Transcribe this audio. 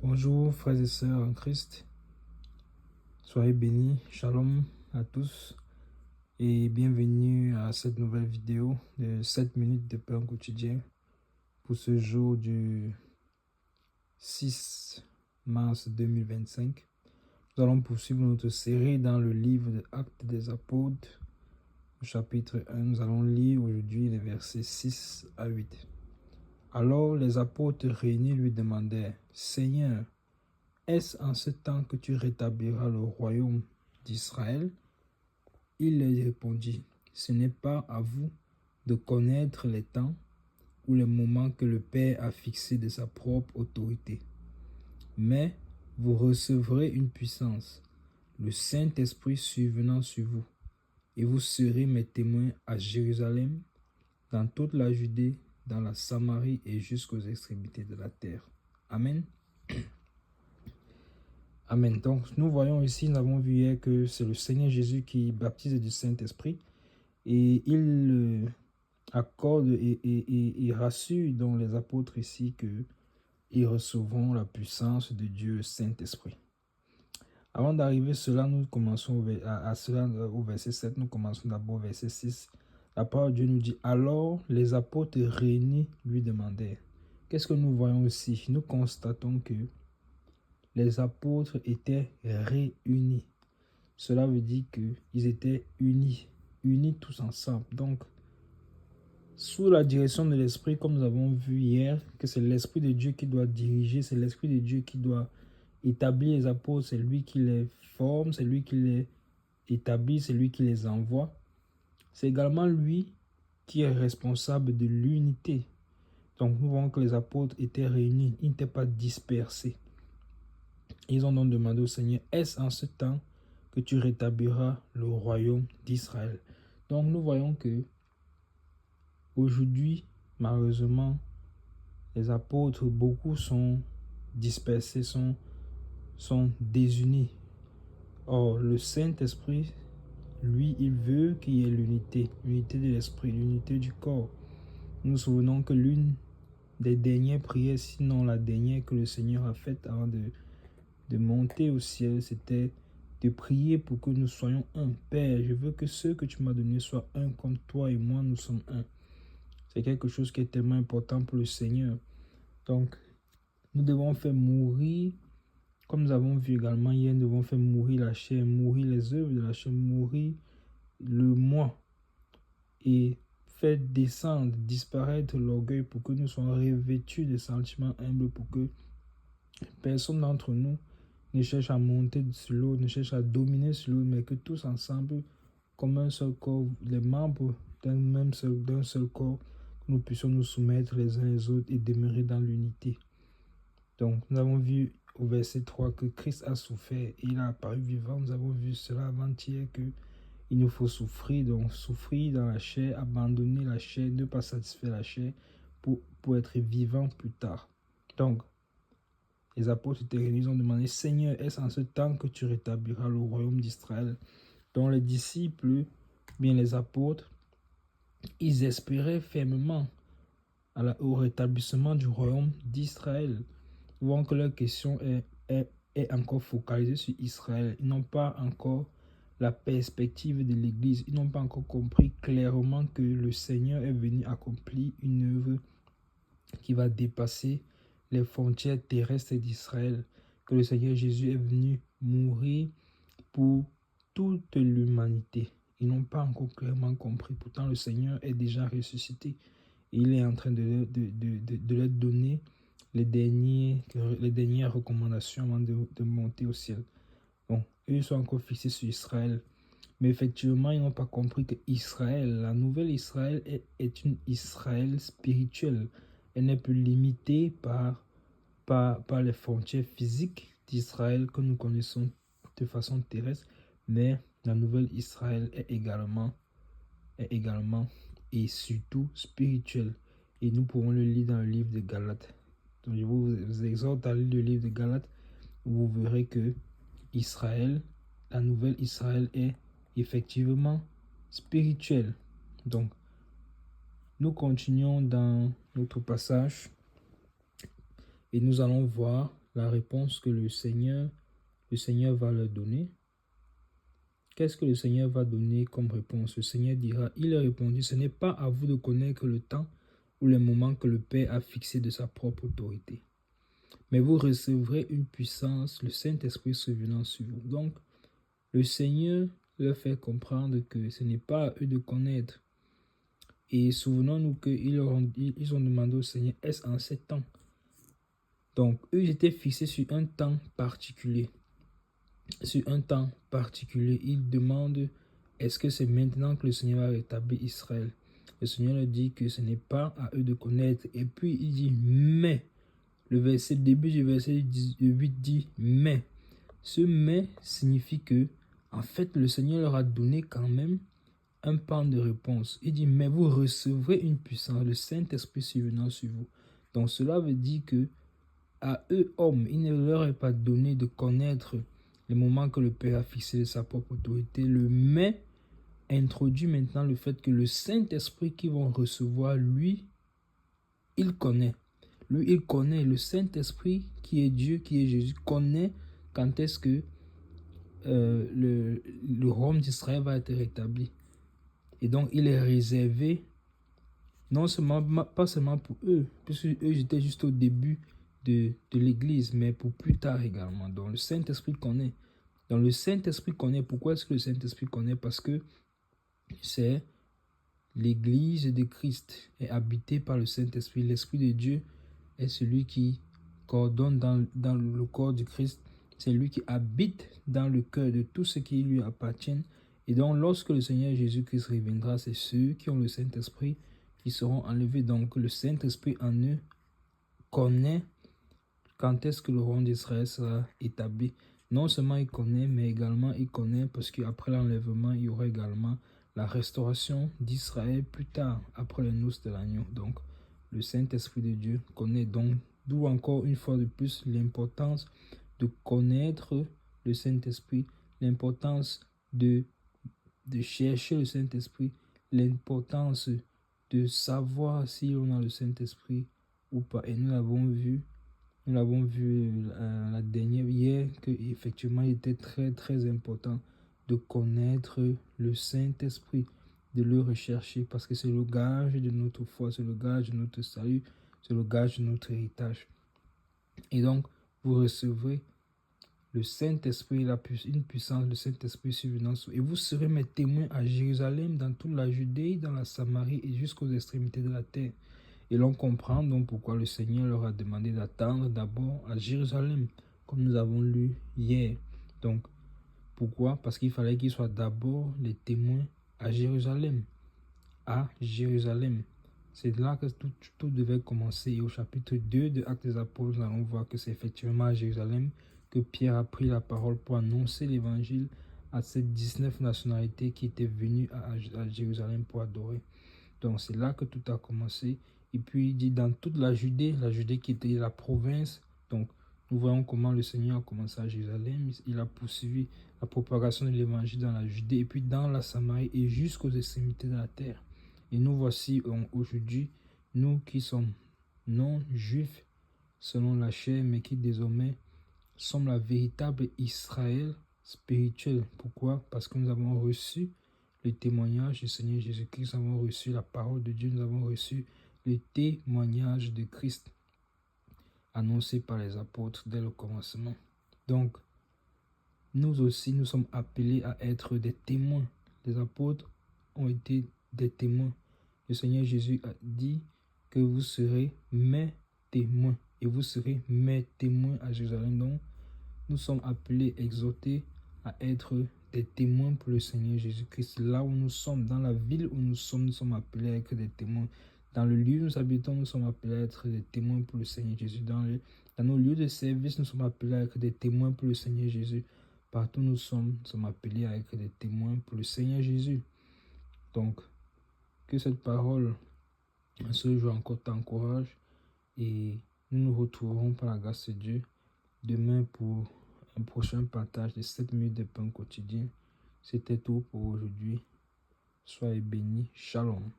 Bonjour frères et sœurs en Christ, soyez bénis, shalom à tous et bienvenue à cette nouvelle vidéo de 7 minutes de pain quotidien pour ce jour du 6 mars 2025. Nous allons poursuivre notre série dans le livre des Actes des Apôtres, au chapitre 1. Nous allons lire aujourd'hui les versets 6 à 8. Alors les apôtres réunis lui demandèrent: Seigneur, est-ce en ce temps que tu rétabliras le royaume d'Israël? Il leur répondit: Ce n'est pas à vous de connaître les temps ou les moments que le Père a fixés de sa propre autorité. Mais vous recevrez une puissance, le Saint-Esprit survenant sur vous, et vous serez mes témoins à Jérusalem, dans toute la Judée, dans la Samarie et jusqu'aux extrémités de la terre. Amen. Amen. Donc, nous voyons ici, nous avons vu hier que c'est le Seigneur Jésus qui baptise du Saint-Esprit et il accorde et rassure dans les apôtres ici qu'ils recevront la puissance de Dieu Saint-Esprit. Avant d'arriver cela, nous commençons à cela au verset 7, nous commençons d'abord au verset 6. La parole de Dieu nous dit: Alors les apôtres réunis lui demandèrent. Qu'est-ce que nous voyons ici? Nous constatons que les apôtres étaient réunis. Cela veut dire qu'ils étaient unis tous ensemble. Donc, sous la direction de l'Esprit, comme nous avons vu hier, que c'est l'Esprit de Dieu qui doit diriger, c'est l'Esprit de Dieu qui doit établir les apôtres, c'est lui qui les forme, c'est lui qui les établit, c'est lui qui les envoie. C'est également lui qui est responsable de l'unité. Donc, nous voyons que les apôtres étaient réunis, ils n'étaient pas dispersés. Ils ont donc demandé au Seigneur: est-ce en ce temps que tu rétabliras le royaume d'Israël? Donc nous voyons que aujourd'hui, malheureusement, les apôtres, beaucoup sont dispersés, sont désunis. Or, le Saint-Esprit, lui, il veut qu'il y ait l'unité de l'Esprit, l'unité du corps. Nous nous souvenons que l'une des dernières prières, sinon la dernière que le Seigneur a faite avant de monter au ciel, c'était de prier pour que nous soyons un. Père, je veux que ceux que tu m'as donnés soient un comme toi et moi, nous sommes un. C'est quelque chose qui est tellement important pour le Seigneur. Donc, nous devons faire mourir, comme nous avons vu également hier, nous devons faire mourir la chair, mourir les œuvres de la chair, mourir le moi et faire descendre, disparaître l'orgueil pour que nous soyons revêtus de sentiments humbles, pour que personne d'entre nous ne cherche à monter sur l'autre, ne cherche à dominer sur l'autre, mais que tous ensemble, comme un seul corps, les membres d'un seul corps, que nous puissions nous soumettre les uns les autres et demeurer dans l'unité. Donc, nous avons vu au verset 3 que Christ a souffert et il a apparu vivant. Nous avons vu cela avant-hier qu'il nous faut souffrir, donc souffrir dans la chair, abandonner la chair, ne pas satisfaire la chair pour être vivant plus tard. Donc, les apôtres étaient réunis, ils ont demandé: Seigneur, est-ce en ce temps que tu rétabliras le royaume d'Israël? Donc les disciples, bien les apôtres, ils espéraient fermement au rétablissement du royaume d'Israël. Nous voyons que leur question est encore focalisée sur Israël. Ils n'ont pas encore la perspective de l'Église. Ils n'ont pas encore compris clairement que le Seigneur est venu accomplir une œuvre qui va dépasser les frontières terrestres d'Israël, que le Seigneur Jésus est venu mourir pour toute l'humanité. Ils n'ont pas encore clairement compris. Pourtant, le Seigneur est déjà ressuscité. Il est en train de leur donner les dernières recommandations avant de monter au ciel. Bon, eux, ils sont encore fixés sur Israël. Mais effectivement, ils n'ont pas compris que Israël, la nouvelle Israël, est une Israël spirituelle. Elle n'est plus limitée par les frontières physiques d'Israël que nous connaissons de façon terrestre, mais la nouvelle Israël est également et surtout spirituelle. Et nous pouvons le lire dans le livre de Galates. Donc je vous exhorte à lire le livre de Galates, où vous verrez que Israël, la nouvelle Israël, est effectivement spirituelle. Donc, nous continuons dans notre passage et nous allons voir la réponse que le Seigneur va leur donner. Qu'est-ce que le Seigneur va donner comme réponse? Le Seigneur dira, il a répondu, ce n'est pas à vous de connaître le temps ou le moment que le Père a fixé de sa propre autorité. Mais vous recevrez une puissance, le Saint-Esprit survenant sur vous. Donc, le Seigneur leur fait comprendre que ce n'est pas à eux de connaître. Et souvenons-nous qu'ils ont demandé au Seigneur, est-ce en 7 ans? Donc, eux étaient fixés sur un temps particulier. Sur un temps particulier, ils demandent, est-ce que c'est maintenant que le Seigneur va rétablir Israël? Le Seigneur leur dit que ce n'est pas à eux de connaître. Et puis, il dit, mais. Le début du verset 8 dit, mais. Ce mais signifie que, en fait, le Seigneur leur a donné quand même un pan de réponse. Il dit, mais vous recevrez une puissance, le Saint-Esprit survenant sur vous. Donc cela veut dire que à eux, hommes, il ne leur est pas donné de connaître le moment que le Père a fixé de sa propre autorité. Le mais introduit maintenant le fait que le Saint-Esprit qu'ils vont recevoir, lui, il connaît. Lui, il connaît. Le Saint-Esprit qui est Dieu, qui est Jésus, connaît quand est-ce que le royaume d'Israël va être rétabli. Et donc, il est réservé, non seulement, pas seulement pour eux, puisque eux étaient juste au début de l'Église, mais pour plus tard également. Donc, le Saint-Esprit connaît. Donc, le Saint-Esprit connaît. Pourquoi est-ce que le Saint-Esprit connaît? Parce que c'est l'Église de Christ est habitée par le Saint-Esprit. L'Esprit de Dieu est celui qui coordonne dans le corps du Christ. C'est lui qui habite dans le cœur de tous ceux qui lui appartiennent. Et donc, lorsque le Seigneur Jésus-Christ reviendra, c'est ceux qui ont le Saint-Esprit qui seront enlevés. Donc, le Saint-Esprit en eux connaît quand est-ce que le royaume d'Israël sera établi. Non seulement il connaît, mais également il connaît parce qu'après l'enlèvement, il y aura également la restauration d'Israël plus tard, après les noces de l'agneau. Donc, le Saint-Esprit de Dieu connaît. Donc, d'où encore une fois de plus l'importance de connaître le Saint-Esprit, l'importance de chercher le Saint-Esprit, l'importance de savoir si on a le Saint-Esprit ou pas. Et nous l'avons vu la dernière hier qu'effectivement il était très très important de connaître le Saint-Esprit, de le rechercher parce que c'est le gage de notre foi, c'est le gage de notre salut, c'est le gage de notre héritage. Et donc, vous recevrez le Saint-Esprit, une puissance, le Saint-Esprit survenant sur vous. Et vous serez mes témoins à Jérusalem, dans toute la Judée, dans la Samarie et jusqu'aux extrémités de la terre. Et l'on comprend donc pourquoi le Seigneur leur a demandé d'attendre d'abord à Jérusalem, comme nous avons lu hier. Donc, pourquoi? Parce qu'il fallait qu'ils soient d'abord les témoins à Jérusalem. À Jérusalem. C'est là que tout devait commencer. Et au chapitre 2 de Actes des Apôtres, nous allons voir que c'est effectivement à Jérusalem que Pierre a pris la parole pour annoncer l'évangile à ces 19 nationalités qui étaient venues à Jérusalem pour adorer. Donc c'est là que tout a commencé. Et puis il dit dans toute la Judée qui était la province. Donc nous voyons comment le Seigneur a commencé à Jérusalem. Il a poursuivi la propagation de l'évangile dans la Judée et puis dans la Samarie et jusqu'aux extrémités de la terre. Et nous voici aujourd'hui, nous qui sommes non juifs selon la chair, mais qui désormais sommes la véritable Israël spirituel. Pourquoi? Parce que nous avons reçu le témoignage du Seigneur Jésus-Christ, nous avons reçu la parole de Dieu, nous avons reçu le témoignage de Christ annoncé par les apôtres dès le commencement. Donc, nous aussi, nous sommes appelés à être des témoins. Les apôtres ont été des témoins. Le Seigneur Jésus a dit que vous serez mes témoins. Et vous serez mes témoins à Jérusalem. Donc, nous sommes appelés, exhortés à être des témoins pour le Seigneur Jésus-Christ. Là où nous sommes, dans la ville où nous sommes appelés à être des témoins. Dans le lieu où nous habitons, nous sommes appelés à être des témoins pour le Seigneur Jésus. Dans nos lieux de service, nous sommes appelés à être des témoins pour le Seigneur Jésus. Partout où nous sommes appelés à être des témoins pour le Seigneur Jésus. Donc, que cette parole, ce jour encore, t'encourage. Et nous nous retrouverons par la grâce de Dieu demain pour un prochain partage de 7 minutes de pain quotidien. C'était tout pour aujourd'hui. Soyez bénis. Shalom.